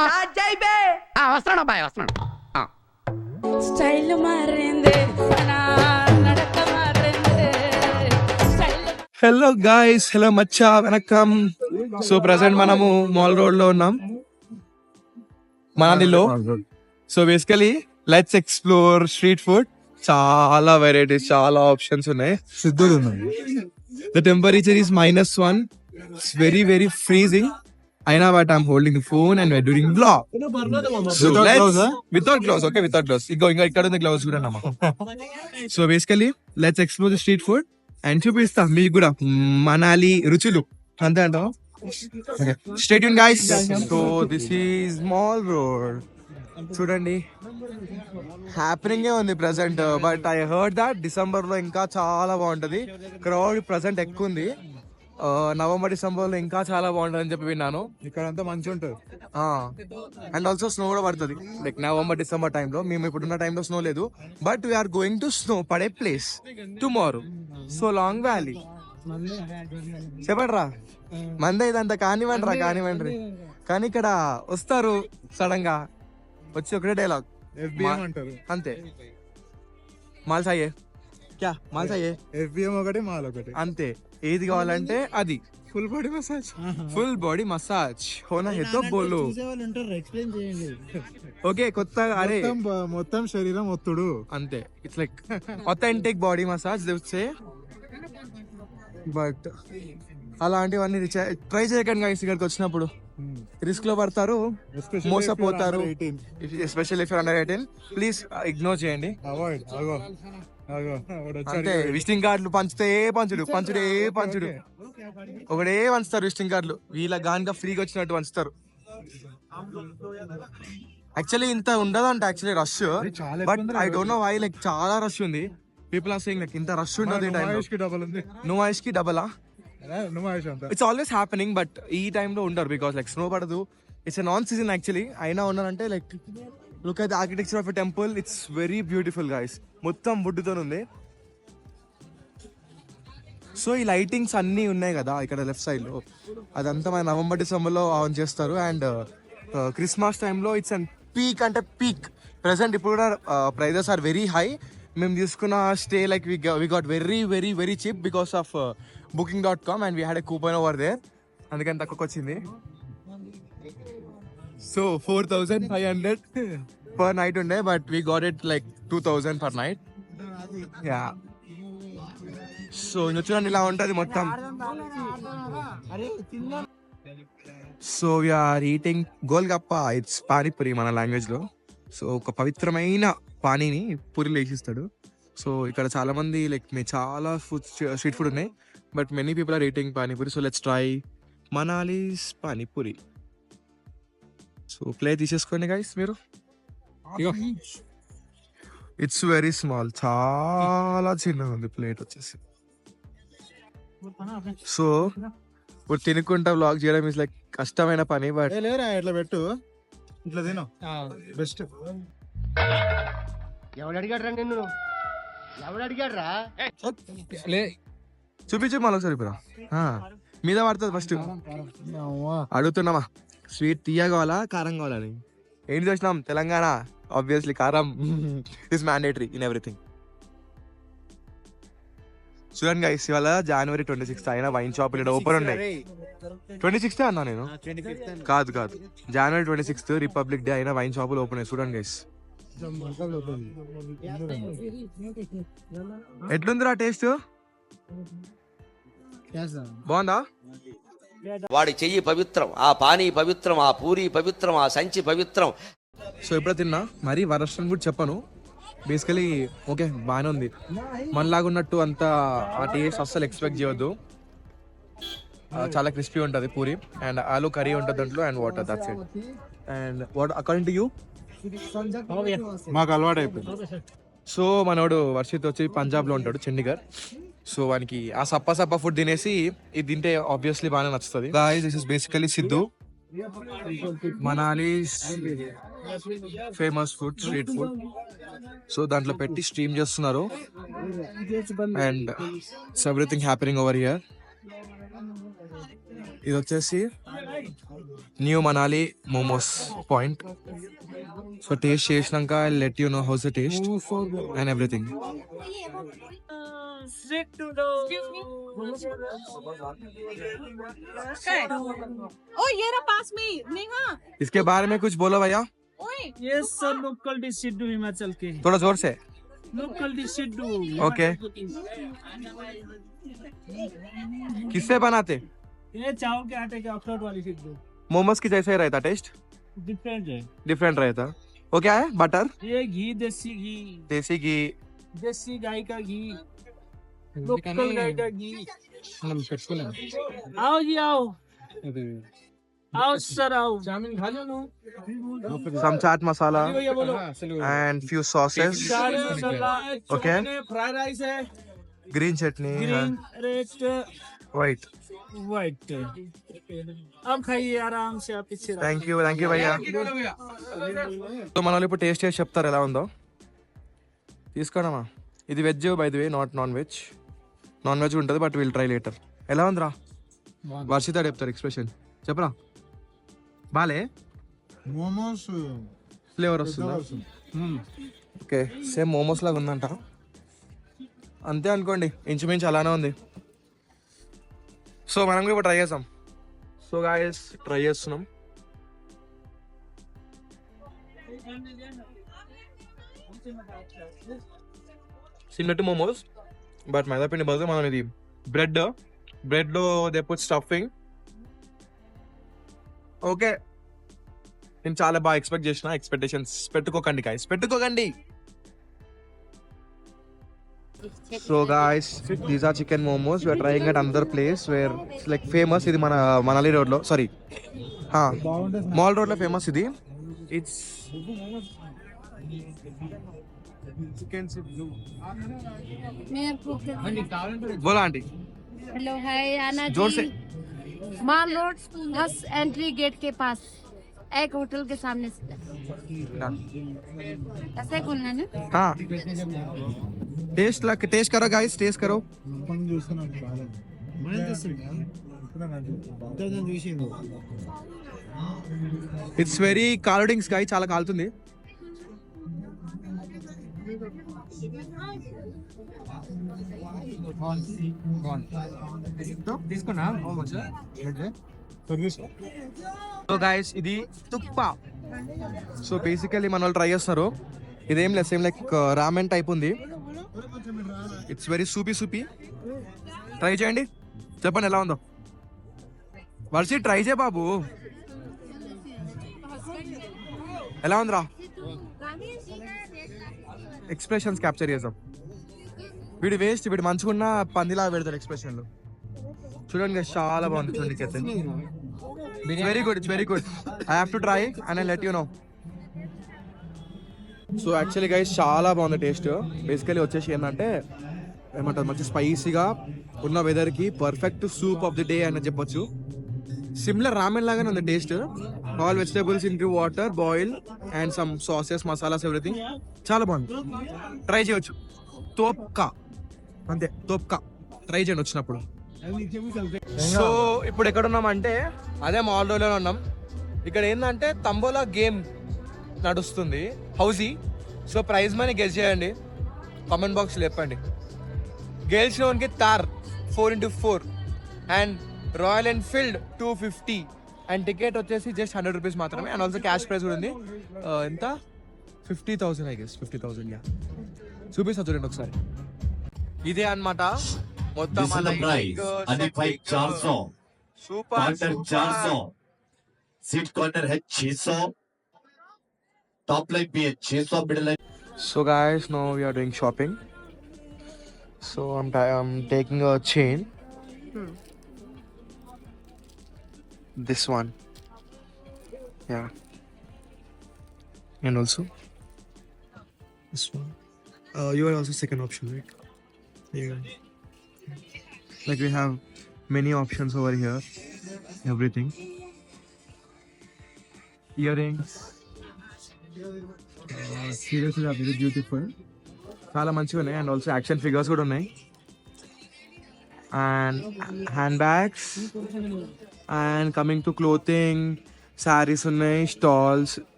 వస్తున్నాడు అబ్బాయి వస్తున్నాడు. స్టైల్ మారింది నడక మారింది హలో గాయ్స్, హలో మచ్చా, వెనకం. సో ప్రెసెంట్ మనము మాల్ రోడ్ లో ఉన్నాం, మనాలిలో. So basically let's explore street food. చాలా వెరైటీస్, చాలా ఆప్షన్స్ ఉన్నాయి. The temperature is -1. It's very very freezing. అయినా but I'm holding the phone and we're doing vlog. So without gloves, okay, without gloves. ఇంకా ఇక్కడ ఉంది గ్లౌస్ కూడా అన్నమా. So basically let's explore the street food and చూపిస్తా మీకు కూడా మనాలి రుచులు. అంతే అంటావా? Stay tuned guys. So this is Mall Road. చూడండి, హ్యాపెనింగ్ ఉంది present. But I heard that December లో ఇంకా చాలా బాగుంటది. క్రౌడ్ ప్రెసెంట్ ఎక్కువ ఉంది. నవంబర్ డిసెంబర్ లో ఇంకా చాలా బాగుంటది అని చెప్పి విన్నాను. ఇక్కడ అంతా మంచిగా ఉంటది. అండ్ ఆల్సో స్నో కూడా పడుతుంది లైక్ నవంబర్ డిసెంబర్ టైంలో. మేము ఇప్పుడున్న టైంలో స్నో లేదు, but we are going to snow పడే place tomorrow. Solang valley. చెప్పండి రా, మంది ఇదంతా కానివ్వండి. కానీ ఇక్కడ వస్తారు సడన్ గా వచ్చి ఒకటే డైలాగ్ FBM అంటారు అంతే. మాల్సాయే క్యా మాల్సాయే, FBM ఒకటి మాల్ ఒకటి అంతే. ఏది కావాలంటే అది. Full body massage. Full body massage హోనా హే తో బోలో. ఓకే, కొత్తగా అరే మొత్తం శరీరం ఒత్తుడు అంతే. It's like authentic body massage సే. బట్ అలాంటివన్నీ ట్రై చేయకండి గైస్. ఇక్కడికి వచ్చినప్పుడు రిస్క్ లో పడతారు, మోసపోతారు. Especially if under 18, please ignore చేయండి. అవాయిడ్. అంటే విజిటింగ్ కార్డులు పంచుడే పంచుడు. ఒకడే పంచుతారు విజిటింగ్ కార్డులు. వీళ్ళ గానిగా ఫ్రీగా వచ్చినట్టు పంచుతారు. యాక్చువల్లీ ఇంత ఉండదంట actually rush. But I don't know why like చాలా రష్ ఉంది. పీపుల్ ఆర్ సేయింగ్ లైక్ ఇంత రష్ ఉండదు ఈ టైంలో. నుమాయిష్ కి double. It's always happening, but ఈ టైంలో ఉండరు బికాస్ లైక్ స్నో పడదు. It's non season actually. అయినా ఉన్నారంటే like look at the architecture of a temple. It's very beautiful guys. మొత్తం వుడ్తో ఉంది. సో ఈ లైటింగ్స్ అన్నీ ఉన్నాయి కదా ఇక్కడ లెఫ్ట్ సైడ్ లో, అదంతా మన నవంబర్ డిసెంబర్ లో ఆన్ చేస్తారు. అండ్ క్రిస్మస్ టైంలో ఇట్స్ అండ్ పీక్ అంటే పీక్. ప్రెసెంట్ ఇప్పుడు కూడా ప్రైజెస్ ఆర్ వెరీ హై. మేము తీసుకున్న stay like we got very very very cheap because of booking.com and we had a coupon over there. అందుకని తక్కువకి వచ్చింది. సో 4,500 per night ఉండే, but we got it like 2,000 per night. Yeah. So చూడండి ఇలా ఉంటుంది మొత్తం. So we're eating golgappa. It's panipuri మన language లో. సో ఒక పవిత్రమైన పానీని పూరిలో వేసిస్తాడు. సో ఇక్కడ చాలా మంది లైక్ చాలా స్ట్రీట్ ఫుడ్ ఉన్నాయి, but many people are eating panipuri. So let's try Manali's panipuri. So plate తీసేసుకోండి గైస్ మీరు. ఇట్స్ వెరీ స్మాల్, చాలా చిన్నగా ఉంది ప్లేట్ వచ్చేసి. సో ఇప్పుడు తినుకుంటా వ్లాగ్ చేయడం ఇస్ లైక్ కష్టమైన పని, బట్ ఇట్లా పెట్టు, ఇట్లా తిను బెస్ట్. ఎవడు అడిగాడ్రా నిన్ను? చూపించు మళ్ళీ ఒకసారి ఇప్పుడు మీద పడుతుంది. ఫస్ట్ అడుగుతున్నామా స్వీట్ తీయ కావాలా కారం కావాలని. ఏంటి చూసినాం తెలంగాణ, ఆబ్వియస్లీ కారం ఇస్ మ్యాండేటరీ ఇన్ ఎవ్రీథింగ్. చూడండి గైస్, ఇవాళ January 26 అయినా వైన్ షాపులు ఇక్కడ ఓపెన్ ఉన్నాయి. 26 అన్నా నేను, కాదు January 26 రిపబ్లిక్ డే అయినా వైన్ షాపులు ఓపెన్ అయ్యి. చూడండి గైస్ ఎట్లుందిరా టేస్ట్, బాగుందా? వాడి చెయ్యి పవిత్రం, ఆ పానీ పవిత్రం, ఆ పూరి పవిత్రం, ఆ సంచి పవిత్రం. సో ఎప్పుడో తిన్నా, మరి వరస్టన్ కూడా చెప్పను. బేసికలీ ఓకే బాగానే ఉంది. మనలాగా ఉన్నట్టు అంత ఆ టేస్ట్ అస్సలు ఎక్స్పెక్ట్ చేయొద్దు. చాలా క్రిస్పీ ఉంటుంది పూరి, అండ్ ఆలూ కర్రీ ఉంటుంది దాంట్లో, and water, that's it. And what according to you? మాకు అలవాటు అయిపోయింది. సో మనోడు వర్షిత్ వచ్చి పంజాబ్లో ఉంటాడు, చండీగఢ్. సో వానికి ఆ సప్ప ఫుడ్ తినేసి ఇది తింటే ఆబ్వియస్లీ బాగానే నచ్చుతుంది. Guys, this is basically siddu, Manali famous food, street food. So దాంట్లో పెట్టి స్ట్రీమ్ చేస్తున్నారు, and it's everything happening over here. ఇది వచ్చేసి new Manali momos point. So taste చేసినాక I let you know how's the taste and everything. Oh, ये रहा पास में नेहा. इसके बारे में कुछ बोलो भैया, ओए ये सब लोकल डिश सिद्धू हिमाचल के थोड़ा जोर से. Local dish Sidhu. ओके. किससे बनाते? ये चावल के आटे के अखरोट वाली सिद्धू मोमोज की जैसा ही रहता टेस्ट, डिफरेंट है. डिफरेंट रहता. वो क्या है? बटर, ये घी, देसी घी. देसी गाय का घी, लोकल गाय का घी. आओ जी आओ, आओ सर आओ. चाउमीन खा लो ना. Some chaat masala भैया बोलो. and few sauces. Chaat masala, Okay. Fried rice है, Green chutney, green, red, white. White. अब खाइए आराम से, आप पीछे रहो. థ్యాంక్ యూ భయ్యా. సో మన వాళ్ళు ఇప్పుడు టేస్ట్ చేసి చెప్తారు ఎలా ఉందో. తీసుకోడమా. ఇది veg by the way, not non veg. Non veg ఉంటుంది బట్ విల్ ట్రై లేటర్. ఎలా ఉందిరా? వర్షిత చెప్తారు ఎక్స్ప్రెషన్. చెప్పరా. బాలే మోమోస్ ఫ్లేవర్ వస్తుందా? ఓకే, సేమ్ మోమోస్ లాగా ఉందంట. అంతే అనుకోండి, ఇంచుమించు అలానే ఉంది. సో మనం కూడా ఇప్పుడు ట్రై చేద్దాం. సో గాయస్ ట్రై చేస్తున్నాం. సిమిలర్ టు మోమోస్ బట్ మైదాపిండి బదులు మనం ఇది బ్రెడ్ లో దే పుట్ స్టఫింగ్. ఓకే, నేను చాలా బాగా ఎక్స్పెక్ట్ చేసిన. ఎక్స్పెక్టేషన్స్ పెట్టుకోకండి గాయస్, పెట్టుకోకండి. So guys these are chicken momos. We're trying at another place where it's like famous. ఇది మన మనాలి రోడ్ లో, సారీ మాల్ రోడ్ లో ఫేమస్ ఇది. ఇట్స్ बोला आंटी. हेलो हाय आना जोर से. Mall road first entry gate के पास एक होटल के सामने से ऐसे खुलना ना. हाँ, टेस्ट करो गाइस, टेस्ट करो. ఇట్స్ వెరీ కాలుడింగ్ స్కై, చాలా కాలుతుంది. సో గైస్ ఇది తుప్ప. సో బేసికలీ మన వాళ్ళు ట్రై చేస్తున్నారు. ఇదేం లేదు, సేమ్ లైక్ రామెన్ టైప్ ఉంది. It's very సూపీ. ట్రై చేయండి, చెప్పండి ఎలా ఉందో. వర్షి ట్రై చేయ బాబు. ఎలా ఉందిరా? ఎక్స్ప్రెషన్స్ క్యాప్చర్ చేద్దాం. వీడు వేస్ట్, వీడు మంచుకున్న పందిలా పెడతాడు ఎక్స్ప్రెషన్లు. చూడండి చాలా బాగుంది. చూడండి, very good, it's very good. I have to try and I let you no. So actually guys చాలా బాగుంది టేస్ట్. బేసికలీ వచ్చేసి ఏంటంటే ఏమంటారు, మంచి స్పైసీగా ఉన్న వెదర్కి perfect soup of the day అని చెప్పొచ్చు. సిమిలర్ రామెన్ లాగానే ఉంది taste. All vegetables in to water boil and some sauces, masalas, everything చాలా బాగుంది. ట్రై చేయొచ్చు. తోప్కా అంతే, తోప్కా ట్రై చేయండి వచ్చినప్పుడు. సో ఇప్పుడు ఎక్కడ ఉన్నామంటే అదే మాల్ రోడ్లో ఉన్నాం. ఇక్కడ ఏంటంటే తంబోలా గేమ్ నడుస్తుంది, housie. So prize money guess చేయండి, కామెంట్ బాక్స్లో చెప్పండి. గెలిచినోనికి తార్ 4x4 and royal Enfield 250 and ticket వచ్చేసి జస్ట్ 100 రూపీస్ మాత్రమే. అండ్ ఆల్సో క్యాష్ ప్రైజ్ కూడా ఉంది. ఎంత? 50,000 ఐ గెస్. 50,000 యా. చూపిస్తా చూడండి ఒకసారి. ఇదే అన్నమాట మొత్తం. సూపర్ 400 सीट कॉर्नर है 600, टॉप लाइन भी है 600, middle line. So guys, now we are doing shopping. So I'm taking a chain. This one. Yeah. And also this one. You are also second option, right? Yeah. Like we have many options over here. Everything. Earrings. Seriously are very beautiful. చాలా మంచిగా ఉన్నాయి. And also action figures కూడా ఉన్నాయి. And hand bags and coming to clothing, saris ఉన్నాయి, stalls,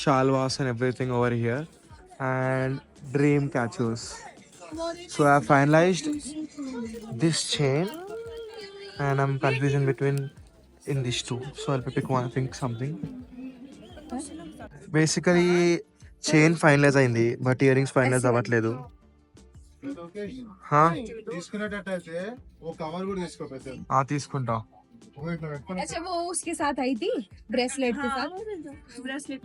shalwas and everything over here, and dream catchers. So I have finalized this chain and I'm confusing between in these two, so I'll pick one, think something. Basically chain finalize అయింది but earrings finalize అవ్వట్లేదు. తీసుకునేటట్టయితే ఓ cover కూడా తీసుకోపోతే తీసుకుంటా. अच्छा वो उसके साथ आई थी bracelet के साथ bracelet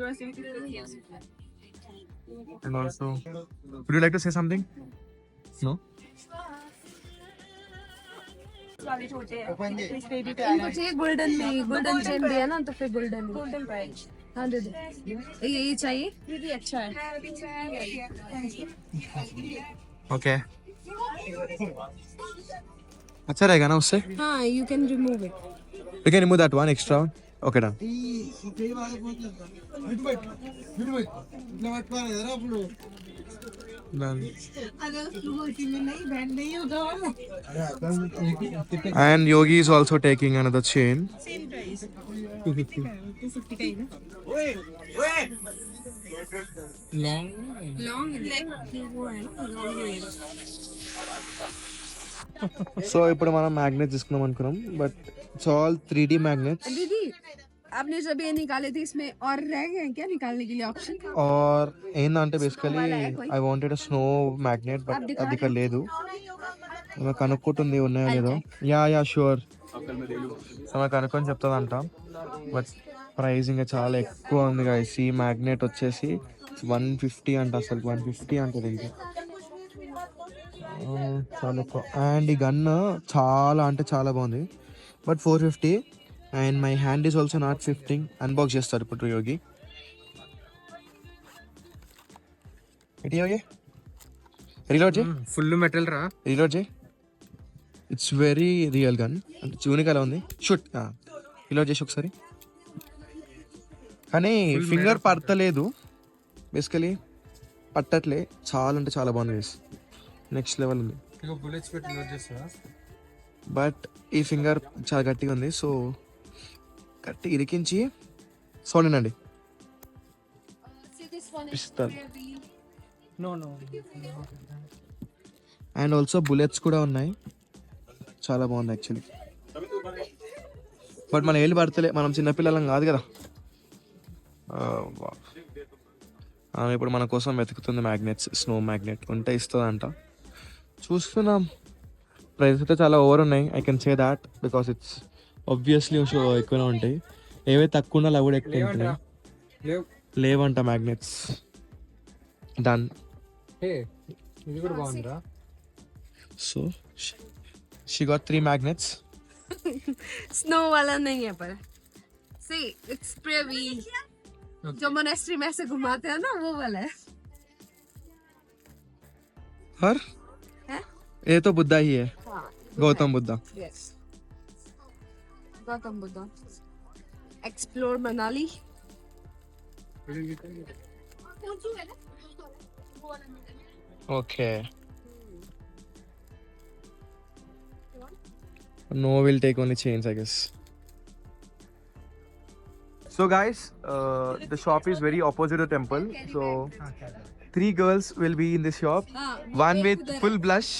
And also, would you like to say something? No? इनको चाहिए गोल्डन में गोल्डन चेन दिया ना तो फिर गोल्डन प्राइस हाँ दे दो ये चाहिए ये भी अच्छा है Okay. अच्छा रहेगा ना उससे? हाँ you can remove it We can remove that one extra one. Okay, done. Done. And Yogi is also taking another chain. Same price 250. 250 का ही ना लॉन्ग वो है ना लॉन्ग సో ఇప్పుడు మనం మ్యాగ్నెట్స్ తీసుకున్నాం అనుకున్నాం, but it's all 3D magnets. दीदी आपने जब ये निकाले थे इसमें और रह गए हैं क्या निकालने के लिए ऑप्शन ఆర్ ఏంటంటే basically I wanted snow magnet, but అది ఇక్కడ లేదు. ఆమె కనుక్కుంటుంది ఉన్నాయో లేదో. యా షూర్, ఆమె కనుక్కొని చెప్తుందంట. బట్ ప్రైస్ ఇంకా చాలా ఎక్కువ ఉంది గైస్. ఈ మ్యాగ్నెట్ వచ్చేసి 150 అంట, అసలు 150 అంటది ఇంకా చాలా ఎక్కువ. అండ్ ఈ గన్ చాలా అంటే చాలా బాగుంది, but 450. And my hand is also not lifting. Unbox చేస్తారు ఇప్పుడు యోగి. ఇటు యోగి రీలోడ్ చేయి. ఫుల్ మెటల్ రా. రీలోడ్ చేయి. ఇట్స్ వెరీ రియల్ గన్, అంటే చూనికి అలా ఉంది. షూట్ రీలోడ్ చేసి ఒకసారి. కానీ ఫింగర్ పడతలేదు, బేసికలీ పట్టట్లే. చాలా అంటే చాలా బాగుంది, నెక్స్ట్ లెవెల్ ఉంది. బుల్లెట్స్ పెట్టి లోడ్ చేస్తావా? బట్ ఈ ఫింగర్ చాలా గట్టిగా ఉంది, సో గట్టి ఇరికించి సౌండ్ వినండి. పిస్తల్. అండ్ ఆల్సో బుల్లెట్స్ కూడా ఉన్నాయి, చాలా బాగుంది యాక్చువల్లీ. బట్ మన ఏళ్ళు పడతలే, మనం చిన్నపిల్లలం కాదు కదా. ఆమె ఇప్పుడు మన కోసం వెతుకుతుంది మ్యాగ్నెట్స్. స్నో మ్యాగ్నెట్ ఉంటే ఇస్తుందంట, చూస్తున్నాం. ప్రైస్ అయితే చాలా ఓవర్ ఉన్నాయి, I can say that, because it's obviously show ఎక్కువనే ఉంటాయి. ఏవైతే తక్కువ ఉన్నా అవి కూడా ఎక్కువ ఉంటున్నాయి. లేవంట మ్యాగ్నెట్స్. డన్. ఇది కూడా బాగుందిరా. So she got 3 magnets. Snow वाला नहीं है पर सी इट्स प्रेवी जो मोनेस्ट्री में से घुमाते हैं ना वो वाला है हर ये तो बुद्धा ही है. Gautam Buddha. Yes Gautam Buddha explore Manali Okay. No, we'll take only chains, I guess. So guys, the shop is very opposite to temple. So 3 girls will be in this shop. One with full blush.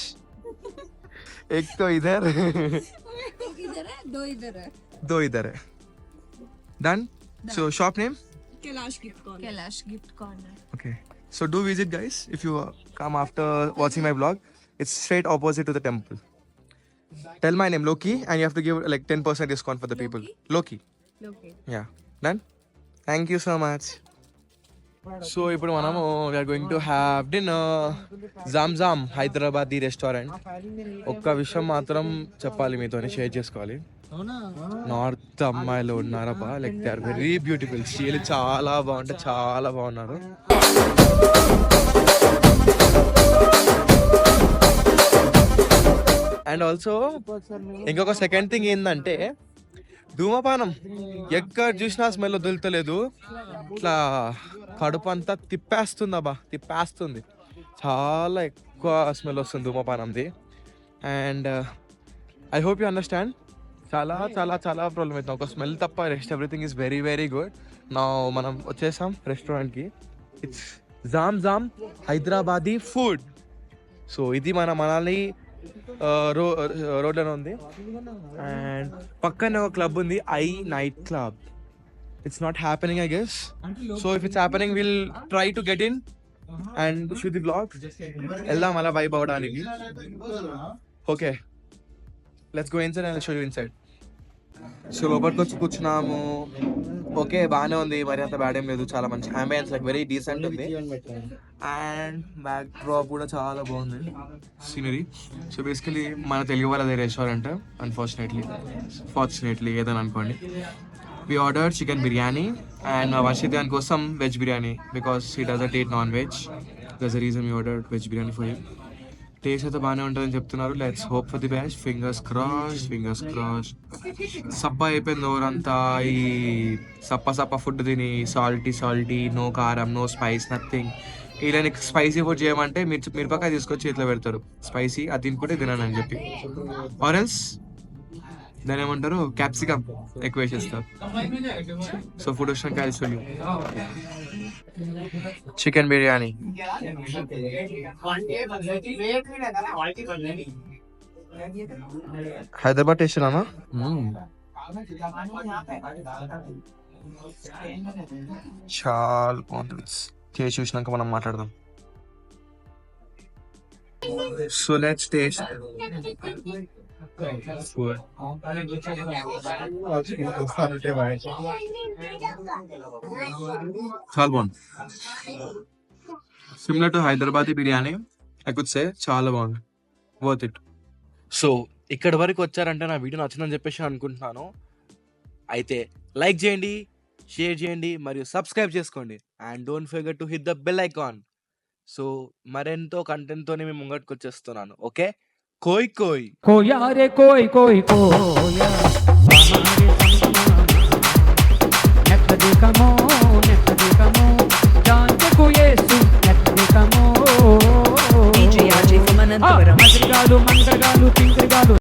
एक तो इधर इधर है दो इधर है दो इधर है. Done. So shop name. Kailash gift corner Okay. So do visit, guys. If you come after watching my vlog, it's straight opposite to the temple. Tell my name, Loki, and you have to give like 10% discount for the people. Loki. Yeah. Done. Thank you so much. So ఇప్పుడు మనము we are going to have dinner. Zamzam Hyderabadi restaurant. ఒక్క విషయం మాత్రం చెప్పాలి, మీతోనే share చేసుకోవాలి. North అమ్మాయిలు ఉన్నారబ్బా, like they are very beautiful. Still చాలా బాగుంటే చాలా బాగున్నారు. అండ్ ఆల్సో ఇంకొక సెకండ్ థింగ్ ఏంటంటే ధూమపానం. ఎక్కడ చూసినా స్మెల్ వదులుతలేదు, ఇట్లా కడుపు అంతా తిప్పేస్తుంది. చాలా ఎక్కువ స్మెల్ వస్తుంది ధూమపానంది. And I hope you understand. చాలా చాలా చాలా ప్రాబ్లం అవుతుంది. ఒక స్మెల్ తప్ప rest everything is very very good. నా మనం వచ్చేసాం రెస్టారెంట్కి. It's Zamzam Hyderabadi food. So ఇది మన మనాలి రోడ్లోనే ఉంది. అండ్ పక్కనే ఒక క్లబ్ ఉంది, I night club. It's not happening I guess. So if it's happening will try to get in and shoot the blog. వెళ్దాం అలా వైబ్ అవడానికి. Okay, let's go inside and show you inside. So లోపలికి వచ్చి కూర్చున్నాము. Okay, బాగానే ఉంది, మరి అంత బ్యాడ్ ఏం లేదు. చాలా మంచి అంబియన్స్, లైక్ వెరీ డీసెంట్ ఉంది. అండ్ బ్యాక్ డ్రాప్ కూడా చాలా బాగుంది, సీనరీ. సో బేసికలీ మన తెలుగు వాళ్ళది రెస్టారెంట్. ఫార్చునేట్లీ ఏదని అనుకోండి. We order chicken biryani and మా వర్షిత్ దాని కోసం veg biryani because he doesn't eat non veg. That's the reason we order veg biryani for him. Taste అయితే బాగానే ఉంటుందని చెప్తున్నారు. Let's hope for the best. Fingers cross. సప్ప అయిపోయింది ఓరంతా. ఈ సప్ప ఫుడ్ తిని సాల్టీ, నో కారం, నో స్పైస్, నథింగ్. ఇలా నీకు స్పైసీ ఫుడ్ చేయమంటే మిరపకాయ తీసుకొచ్చి చేతిలో పెడతారు స్పైసీ, అది తినుకుంటే తినను అని చెప్పి. ఆరెల్స్ దాని ఏమంటారు, క్యాప్సికమ్ ఎక్కువ వేసేస్తారు. సో ఫుడ్ వచ్చినాక I show you chicken biryani. Hyderabad taste అన్నా చాలా బాగుంటుంది. చేసి చూసినాక మనం మాట్లాడదాం. So let's taste. చాలా బాగుంది. Similar to Hyderabadi biryani I could say. చాలా బాగుంది, వర్త్ ఇట్. సో ఇక్కడ వరకు వచ్చారంటే నా వీడియో నచ్చిందని చెప్పేసి అనుకుంటున్నాను. అయితే లైక్ చేయండి, షేర్ చేయండి మరియు సబ్స్క్రైబ్ చేసుకోండి. And don't forget to hit the bell icon. So మరెంతో కంటెంట్తోనే మేము ముంగట్కి వచ్చేస్తున్నాను. ఓకే, कोई कोया रे कोई कोया నెట్ దికమో జాన్ కోయేసు నెట్ దికమో DJ RJ from Ananthapuram.